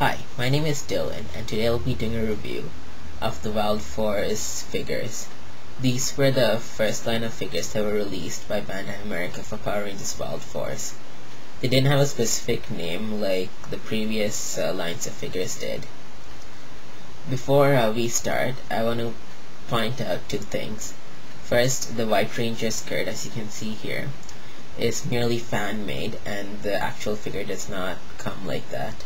Hi, my name is Dylan, and today I'll be doing a review of the Wild Force figures. These were the first line of figures that were released by Bandai America for Power Rangers Wild Force. They didn't have a specific name like the previous lines of figures did. Before we start, I want to point out two things. First, the White Ranger skirt, as you can see here, is merely fan-made, and the actual figure does not come like that.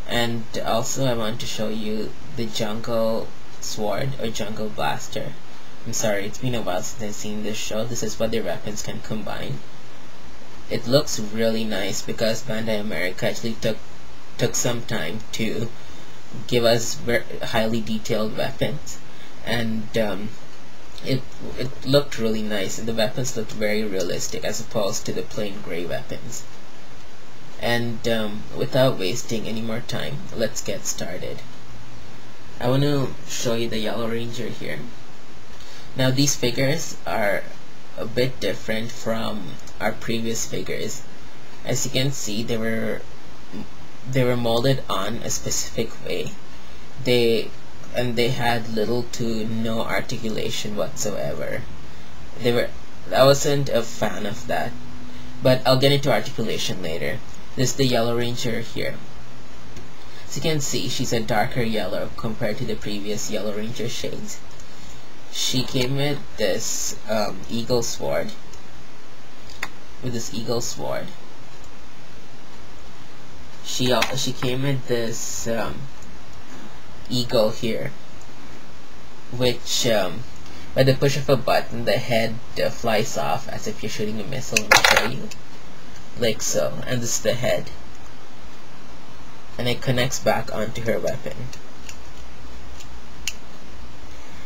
And also I want to show you the jungle sword or jungle blaster. I'm sorry, it's been a while since I've seen this show. This is what their weapons can combine. It looks really nice because Bandai America actually took some time to give us very highly detailed weapons, and it looked really nice, and the weapons looked very realistic as opposed to the plain gray weapons. And without wasting any more time, let's get started. I want to show you the Yellow Ranger here. Now these figures are a bit different from our previous figures. As you can see, they were molded on a specific way. They had little to no articulation whatsoever. I wasn't a fan of that, but I'll get into articulation later. This is the Yellow Ranger here. As you can see, she's a darker yellow compared to the previous Yellow Ranger shades. She came with this eagle sword. She came with this eagle here, which by the push of a button, the head flies off as if you're shooting a missile. I'll show you. Like so, and this is the head, and it connects back onto her weapon.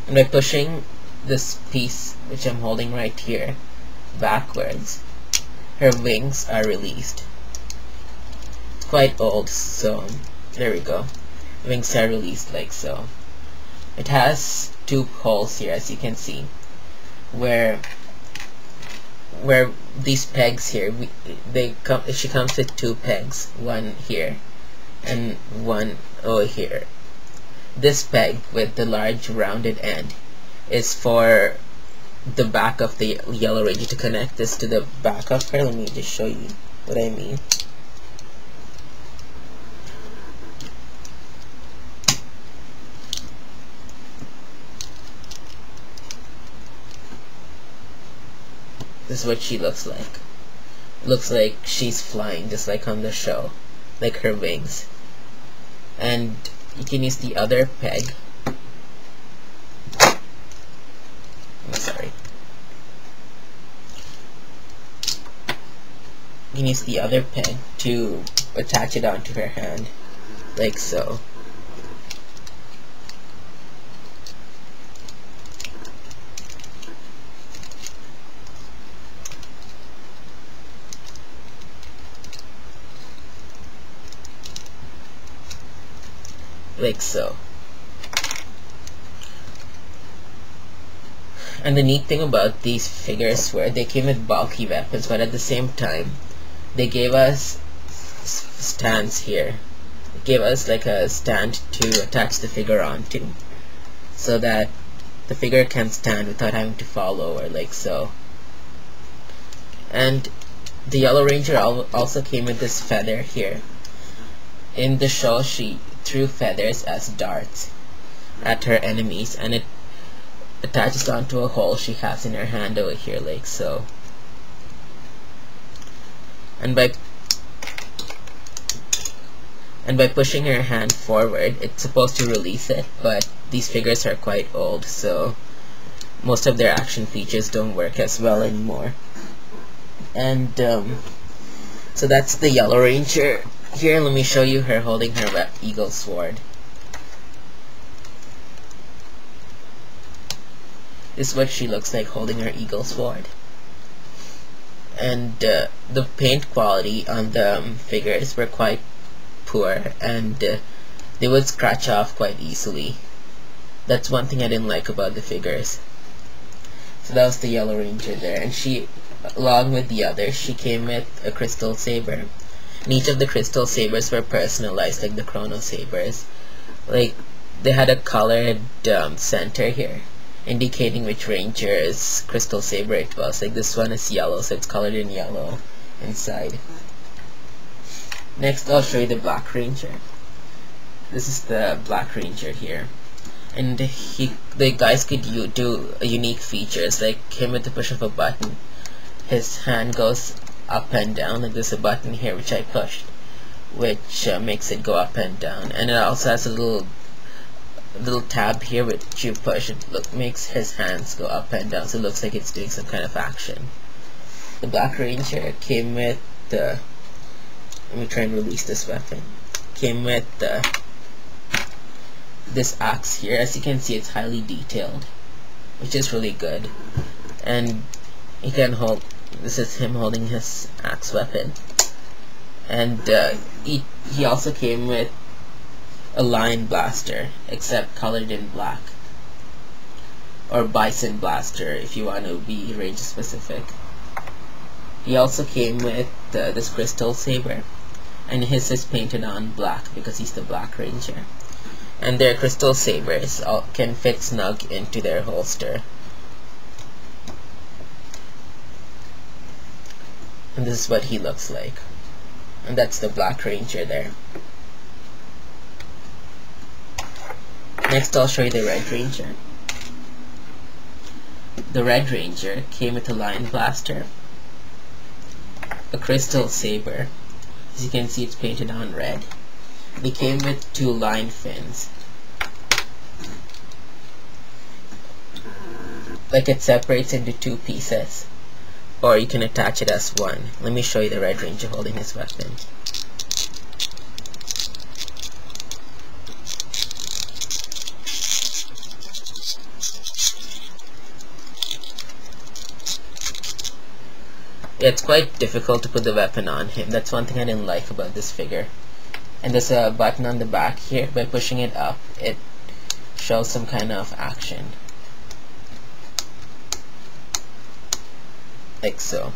And by pushing this piece, which I'm holding right here, backwards, her wings are released. It's quite old, so there we go. Wings are released like so. It has two holes here, as you can see, where these pegs here, she comes with two pegs, one here and one over here. This peg with the large rounded end is for the back of the Yellow Ranger, to connect this to the back of her. Let me just show you what I mean. This is what she looks like. Looks like she's flying, just like on the show, like her wings. And you can use the other peg. I'm sorry. You can use the other peg to attach it onto her hand, like so. Like so. And the neat thing about these figures were they came with bulky weapons, but at the same time they gave us stands here. They gave us like a stand to attach the figure onto, so that the figure can stand without having to fall over, like so. And the Yellow Ranger also came with this feather here. In the show, she threw feathers as darts at her enemies, and it attaches onto a hole she has in her hand over here, like so. And by pushing her hand forward, it's supposed to release it, but these figures are quite old, so most of their action features don't work as well anymore. And so that's the Yellow Ranger. Here, let me show you her holding her eagle sword. This is what she looks like holding her eagle sword. And the paint quality on the figures were quite poor, and they would scratch off quite easily. That's one thing I didn't like about the figures. So that was the Yellow Ranger there, and she, along with the others, she came with a crystal saber. And each of the crystal sabers were personalized, like the chrono sabers. Like, they had a colored center here, indicating which ranger's crystal saber it was. Like, this one is yellow, so it's colored in yellow inside. Next, I'll show you the Black Ranger. This is the Black Ranger here. And the guys could do unique features, like him with the push of a button. His hand goes up and down, like there's a button here which I pushed, which makes it go up and down. And it also has a little tab here which you push. It makes his hands go up and down, so it looks like it's doing some kind of action. The Black Ranger came with the... Let me try and release this weapon. Came with this axe here. As you can see, it's highly detailed, which is really good. And he can hold... This is him holding his axe weapon. And he also came with a lion blaster, except colored in black, or bison blaster if you want to be range specific. He also came with this crystal saber, and his is painted on black because he's the Black Ranger. And their crystal sabers can fit snug into their holster. And this is what he looks like. And that's the Black Ranger there. Next, I'll show you the Red Ranger. The Red Ranger came with a lion blaster, a crystal saber. As you can see, it's painted on red. They came with 2 lion fins. Like, it separates into 2 pieces, or you can attach it as one. Let me show you the Red Ranger holding his weapon. Yeah, it's quite difficult to put the weapon on him. That's one thing I didn't like about this figure. And there's a button on the back here. By pushing it up, it shows some kind of action. Like so.